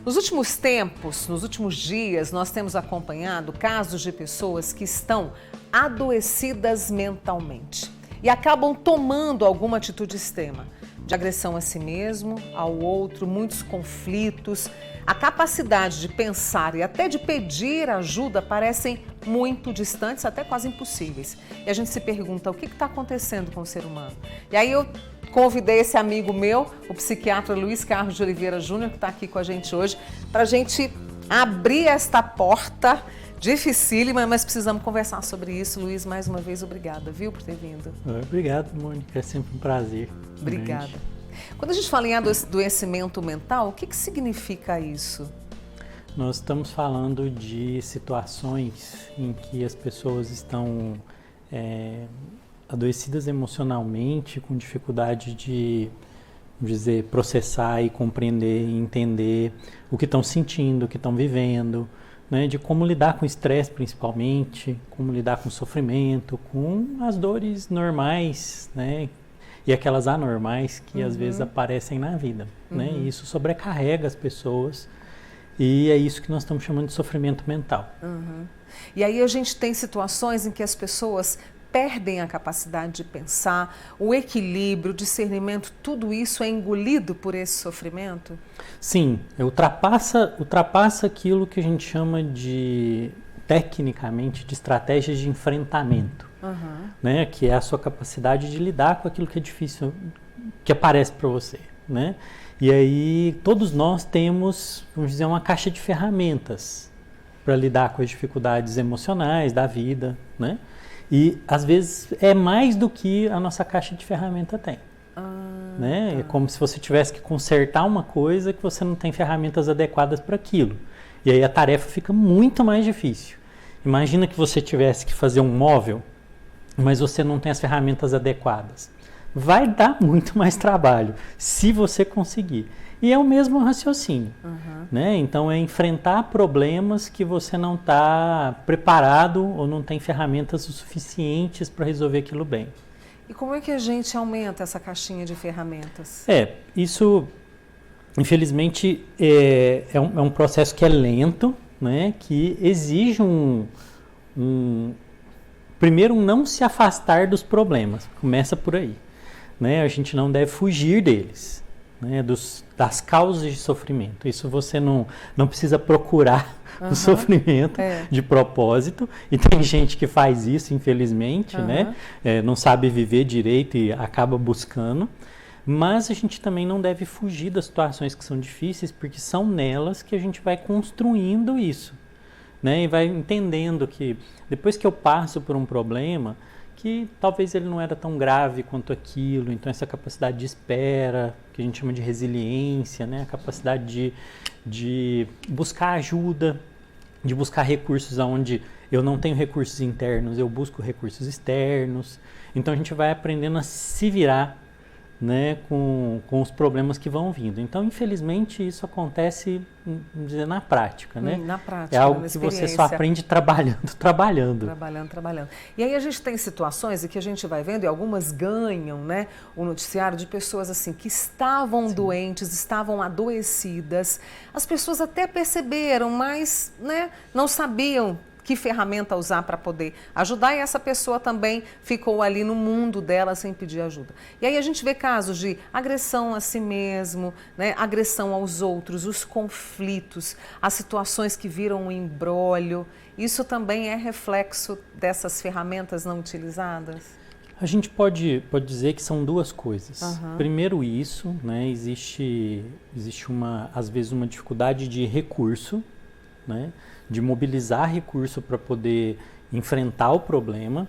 Nos últimos tempos, nos últimos dias, nós temos acompanhado casos de pessoas que estão adoecidas mentalmente e acabam tomando alguma atitude extrema, de agressão a si mesmo, ao outro, muitos conflitos. A capacidade de pensar e até de pedir ajuda parecem muito distantes, até quase impossíveis. E a gente se pergunta, o que está acontecendo com o ser humano? E aí eu convidei esse amigo meu, o psiquiatra Luiz Carlos de Oliveira Júnior, que está aqui com a gente hoje, para a gente abrir esta porta dificílima, mas precisamos conversar sobre isso. Luiz, mais uma vez, obrigada, viu, por ter vindo. Obrigado, Mônica, é sempre um prazer. Obrigada. Quando a gente fala em adoecimento mental, o que significa isso? Nós estamos falando de situações em que as pessoas estão adoecidas emocionalmente, com dificuldade de, vamos dizer, processar e compreender e entender o que estão sentindo, o que estão vivendo, né, de como lidar com o estresse principalmente, como lidar com o sofrimento, com as dores normais, né, e aquelas anormais que às vezes aparecem na vida, né, e isso sobrecarrega as pessoas e é isso que nós estamos chamando de sofrimento mental. E aí a gente tem situações em que as pessoas perdem a capacidade de pensar, o equilíbrio, o discernimento, tudo isso é engolido por esse sofrimento? Sim, ultrapassa aquilo que a gente chama de, tecnicamente, de estratégias de enfrentamento, né? Que é a sua capacidade de lidar com aquilo que é difícil, que aparece para você, né? E aí todos nós temos, vamos dizer, uma caixa de ferramentas para lidar com as dificuldades emocionais da vida, né? E, às vezes, é mais do que a nossa caixa de ferramenta tem. Né? Tá. É como se você tivesse que consertar uma coisa que você não tem ferramentas adequadas para aquilo. E aí a tarefa fica muito mais difícil. Imagina que você tivesse que fazer um móvel, mas você não tem as ferramentas adequadas. Vai dar muito mais trabalho, se você conseguir. E é o mesmo raciocínio, né? Então é enfrentar problemas que você não está preparado ou não tem ferramentas o suficientes para resolver aquilo bem. E como é que a gente aumenta essa caixinha de ferramentas? Isso infelizmente é um processo que é lento, né? Que exige primeiro um não se afastar dos problemas, começa por aí, né? A gente não deve fugir deles. Né, das causas de sofrimento. Isso você não precisa procurar o sofrimento de propósito, e tem gente que faz isso, infelizmente, né? Não sabe viver direito e acaba buscando, mas a gente também não deve fugir das situações que são difíceis, porque são nelas que a gente vai construindo isso, né? E vai entendendo que depois que eu passo por um problema, que talvez ele não era tão grave quanto aquilo, então essa capacidade de espera, que a gente chama de resiliência, né? A capacidade de buscar ajuda, de buscar recursos onde eu não tenho recursos internos, eu busco recursos externos, então a gente vai aprendendo a se virar, né, com os problemas que vão vindo. Então, infelizmente, isso acontece, vamos dizer, na prática, né? Na prática, é algo que você só aprende trabalhando. E aí a gente tem situações em que a gente vai vendo, e algumas ganham, né, o noticiário de pessoas assim que estavam doentes, estavam adoecidas. As pessoas até perceberam, mas, né, não sabiam que ferramenta usar para poder ajudar, e essa pessoa também ficou ali no mundo dela sem pedir ajuda. E aí a gente vê casos de agressão a si mesmo, né, agressão aos outros, os conflitos, as situações que viram um imbróglio. Isso também é reflexo dessas ferramentas não utilizadas? A gente pode dizer que são duas coisas. Primeiro isso, né, existe às vezes uma dificuldade de recurso, né, de mobilizar recurso para poder enfrentar o problema.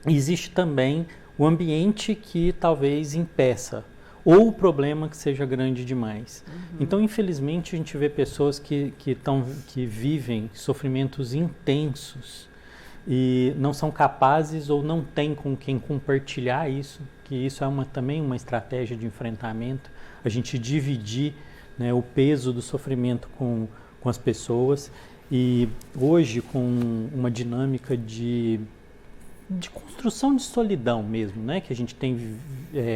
E existe também o ambiente que talvez impeça, ou o problema que seja grande demais. Então, infelizmente, a gente vê pessoas que vivem sofrimentos intensos e não são capazes ou não têm com quem compartilhar isso, que isso é também uma estratégia de enfrentamento, a gente dividir, né, o peso do sofrimento com as pessoas. E hoje, com uma dinâmica de de construção de solidão mesmo, né? Que a gente tem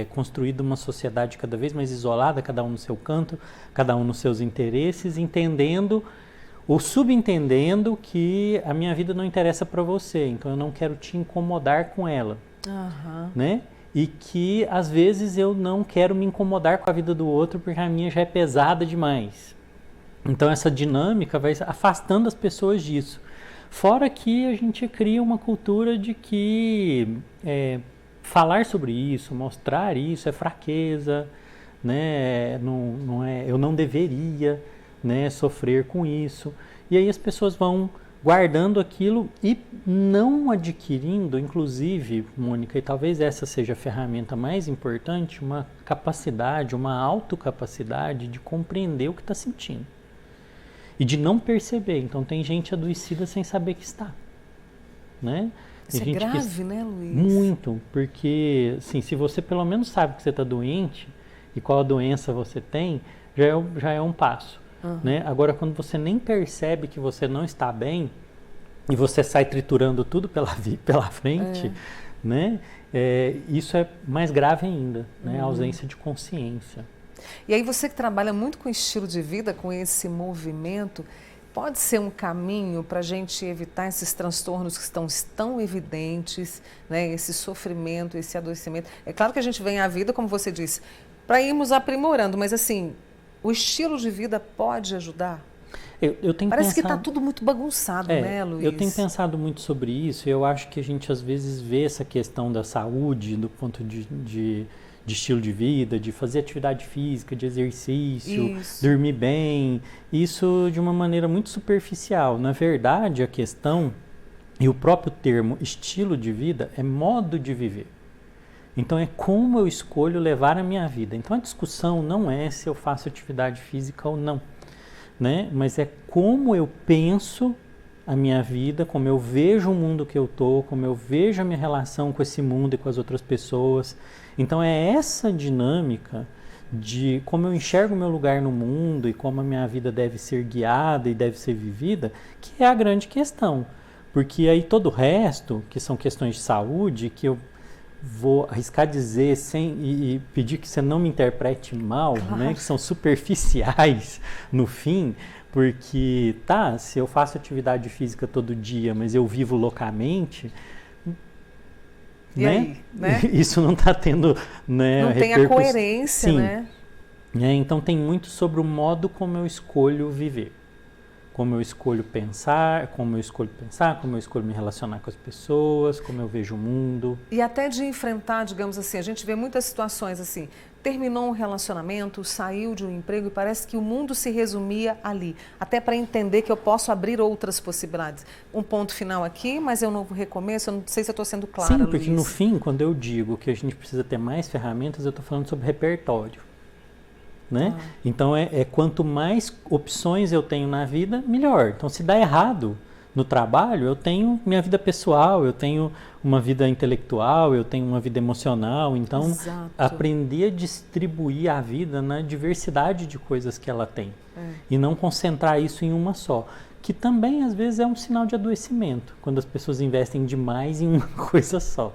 construído uma sociedade cada vez mais isolada, cada um no seu canto, cada um nos seus interesses, entendendo ou subentendendo que a minha vida não interessa para você, então eu não quero te incomodar com ela, né? E que às vezes eu não quero me incomodar com a vida do outro porque a minha já é pesada demais. Então essa dinâmica vai afastando as pessoas disso. Fora que a gente cria uma cultura de que falar sobre isso, mostrar isso é fraqueza, né? Não é, eu não deveria, né, sofrer com isso. E aí as pessoas vão guardando aquilo e não adquirindo, inclusive, Mônica, e talvez essa seja a ferramenta mais importante, uma capacidade, uma autocapacidade de compreender o que está sentindo. E de não perceber. Então tem gente adoecida sem saber que está, né? Isso é grave, né, Luiz? Muito, porque assim, se você pelo menos sabe que você está doente e qual a doença você tem, já é um passo. Né? Agora, quando você nem percebe que você não está bem e você sai triturando tudo pela frente, né? Isso é mais grave ainda, né? A ausência de consciência. E aí você que trabalha muito com estilo de vida, com esse movimento, pode ser um caminho para a gente evitar esses transtornos que estão tão evidentes, né? Esse sofrimento, esse adoecimento. É claro que a gente vem à vida, como você disse, para irmos aprimorando, mas assim, o estilo de vida pode ajudar? Parece que está tudo muito bagunçado, né, Luiz? Eu tenho pensado muito sobre isso e eu acho que a gente às vezes vê essa questão da saúde do ponto de estilo de vida, de fazer atividade física, de exercício, dormir bem, isso de uma maneira muito superficial. Na verdade, a questão e o próprio termo estilo de vida é modo de viver. Então é como eu escolho levar a minha vida. Então a discussão não é se eu faço atividade física ou não, né? Mas é como eu penso a minha vida, como eu vejo o mundo que eu tô, como eu vejo a minha relação com esse mundo e com as outras pessoas. Então é essa dinâmica de como eu enxergo o meu lugar no mundo e como a minha vida deve ser guiada e deve ser vivida, que é a grande questão. Porque aí todo o resto, que são questões de saúde, que eu vou arriscar dizer e pedir que você não me interprete mal, né, que são superficiais no fim, porque se eu faço atividade física todo dia, mas eu vivo loucamente, e né? Aí, né? Isso não está tendo, né, não tem a coerência, sim, né? Então tem muito sobre o modo como eu escolho viver. Como eu escolho pensar, como eu escolho me relacionar com as pessoas, como eu vejo o mundo. E até de enfrentar, digamos assim, a gente vê muitas situações assim, terminou um relacionamento, saiu de um emprego e parece que o mundo se resumia ali, até para entender que eu posso abrir outras possibilidades. Um ponto final aqui, mas é um novo recomeço, eu não sei se eu estou sendo clara, Sim, porque Luiz. No fim, quando eu digo que a gente precisa ter mais ferramentas, eu estou falando sobre repertório. Né? Então quanto mais opções eu tenho na vida, melhor. Então se dá errado no trabalho, eu tenho minha vida pessoal, eu tenho uma vida intelectual, eu tenho uma vida emocional. Então aprender a distribuir a vida na diversidade de coisas que ela tem e não concentrar isso em uma só, que também às vezes é um sinal de adoecimento, quando as pessoas investem demais em uma coisa só.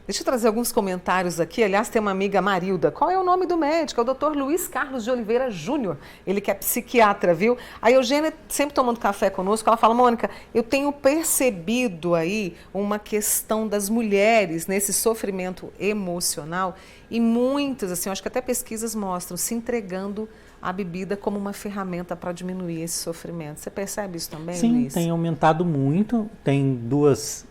Deixa eu trazer alguns comentários aqui. Aliás, tem uma amiga, Marilda. Qual é o nome do médico? É o Dr. Luiz Carlos de Oliveira Júnior. Ele que é psiquiatra, viu? A Eugênia, sempre tomando café conosco, ela fala, Mônica, eu tenho percebido aí uma questão das mulheres nesse sofrimento emocional e muitas, assim, eu acho que até pesquisas mostram, se entregando a bebida como uma ferramenta para diminuir esse sofrimento. Você percebe isso também, Luiz? Sim, tem aumentado muito. Tem duas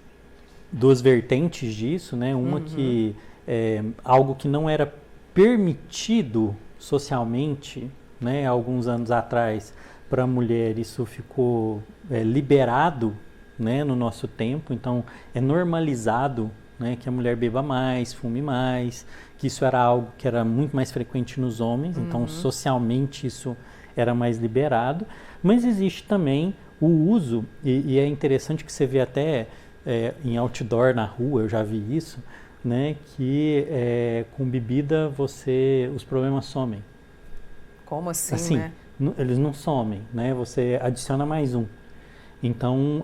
vertentes disso, né? Uma que é algo que não era permitido socialmente, né? Alguns anos atrás, para a mulher isso ficou liberado, né? No nosso tempo, então é normalizado, né? Que a mulher beba mais, fume mais, que isso era algo que era muito mais frequente nos homens, então socialmente isso era mais liberado, mas existe também o uso, e é interessante que você vê até em outdoor na rua, eu já vi isso, né, que com bebida os problemas somem. Como assim, né? Eles não somem, né? Você adiciona mais um. Então,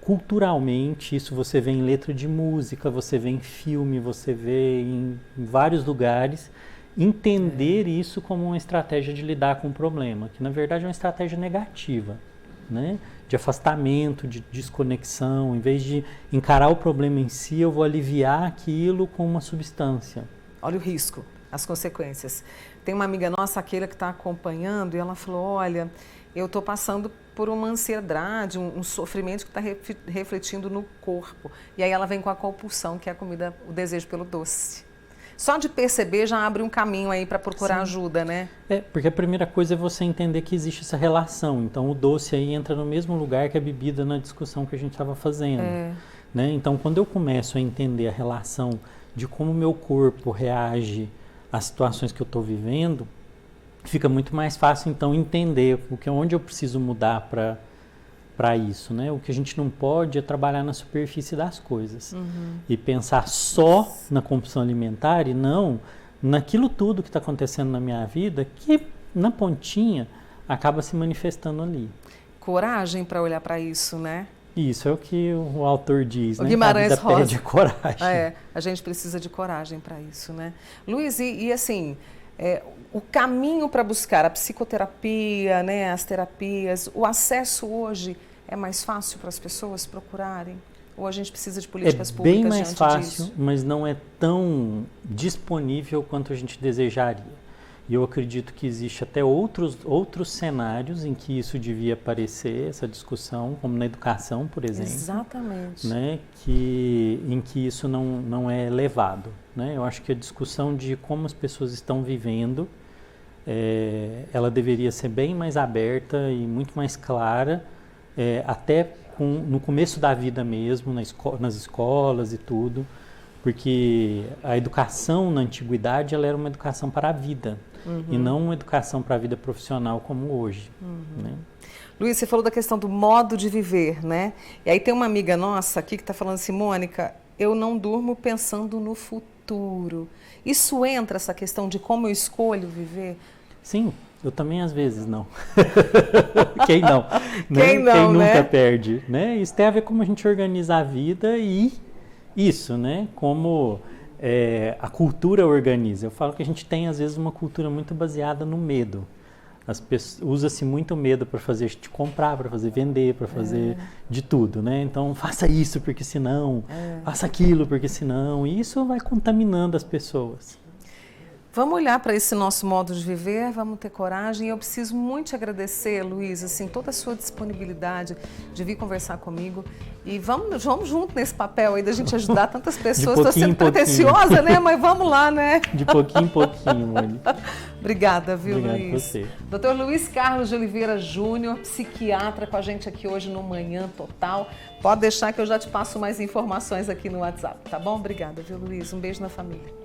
culturalmente, isso você vê em letra de música, você vê em filme, você vê em vários lugares, entender isso como uma estratégia de lidar com o problema, que na verdade é uma estratégia negativa, né? De afastamento, de desconexão. Em vez de encarar o problema em si, eu vou aliviar aquilo com uma substância. Olha o risco, as consequências. Tem uma amiga nossa, aquela que está acompanhando, e ela falou, olha, eu estou passando por uma ansiedade, um sofrimento que está refletindo no corpo. E aí ela vem com a compulsão, que é a comida, o desejo pelo doce. Só de perceber já abre um caminho aí para procurar Sim. ajuda, né? Porque a primeira coisa é você entender que existe essa relação. Então o doce aí entra no mesmo lugar que a bebida na discussão que a gente estava fazendo. Né? Então quando eu começo a entender a relação de como o meu corpo reage às situações que eu estou vivendo, fica muito mais fácil então entender onde eu preciso mudar para isso, né? O que a gente não pode é trabalhar na superfície das coisas e pensar só na compulsão alimentar e não naquilo tudo que está acontecendo na minha vida, que na pontinha acaba se manifestando ali. Coragem para olhar para isso, né? Isso é o que o autor diz, o né? Guimarães a vida pede coragem. A gente precisa de coragem para isso, né? Luiz, e assim, o caminho para buscar a psicoterapia, né, as terapias, o acesso hoje é mais fácil para as pessoas procurarem? Ou a gente precisa de políticas públicas diante disso? É bem mais fácil, disso? mas não é tão disponível quanto a gente desejaria. E eu acredito que existe até outros cenários em que isso devia aparecer, essa discussão, como na educação, por exemplo. Exatamente. Né, em que isso não é levado. Né? Eu acho que a discussão de como as pessoas estão vivendo, ela deveria ser bem mais aberta e muito mais clara, até no começo da vida mesmo, nas escolas e tudo, porque a educação na antiguidade ela era uma educação para a vida, e não uma educação para a vida profissional como hoje. Né? Luiz, você falou da questão do modo de viver, né? E aí tem uma amiga nossa aqui que está falando assim, Mônica, eu não durmo pensando no futuro. Isso entra, essa questão de como eu escolho viver? Sim, eu também às vezes não. Quem não? Quem não, Quem nunca né? perde. Né? Isso tem a ver com como a gente organiza a vida e isso, né? Como a cultura organiza. Eu falo que a gente tem às vezes uma cultura muito baseada no medo. Usa-se muito medo para fazer a gente comprar, para fazer vender, para fazer de tudo, né? Então, faça isso porque senão, faça aquilo porque senão, e isso vai contaminando as pessoas. Vamos olhar para esse nosso modo de viver, vamos ter coragem. Eu preciso muito te agradecer, Luiz, assim, toda a sua disponibilidade de vir conversar comigo. E vamos junto nesse papel aí da gente ajudar tantas pessoas. Estou sendo pretensiosa, né? Mas vamos lá, né? De pouquinho em pouquinho, Mônica. Obrigada, viu, Obrigado Luiz? Você. Dr. Luiz Carlos de Oliveira Júnior, psiquiatra, com a gente aqui hoje no Manhã Total. Pode deixar que eu já te passo mais informações aqui no WhatsApp, tá bom? Obrigada, viu, Luiz? Um beijo na família.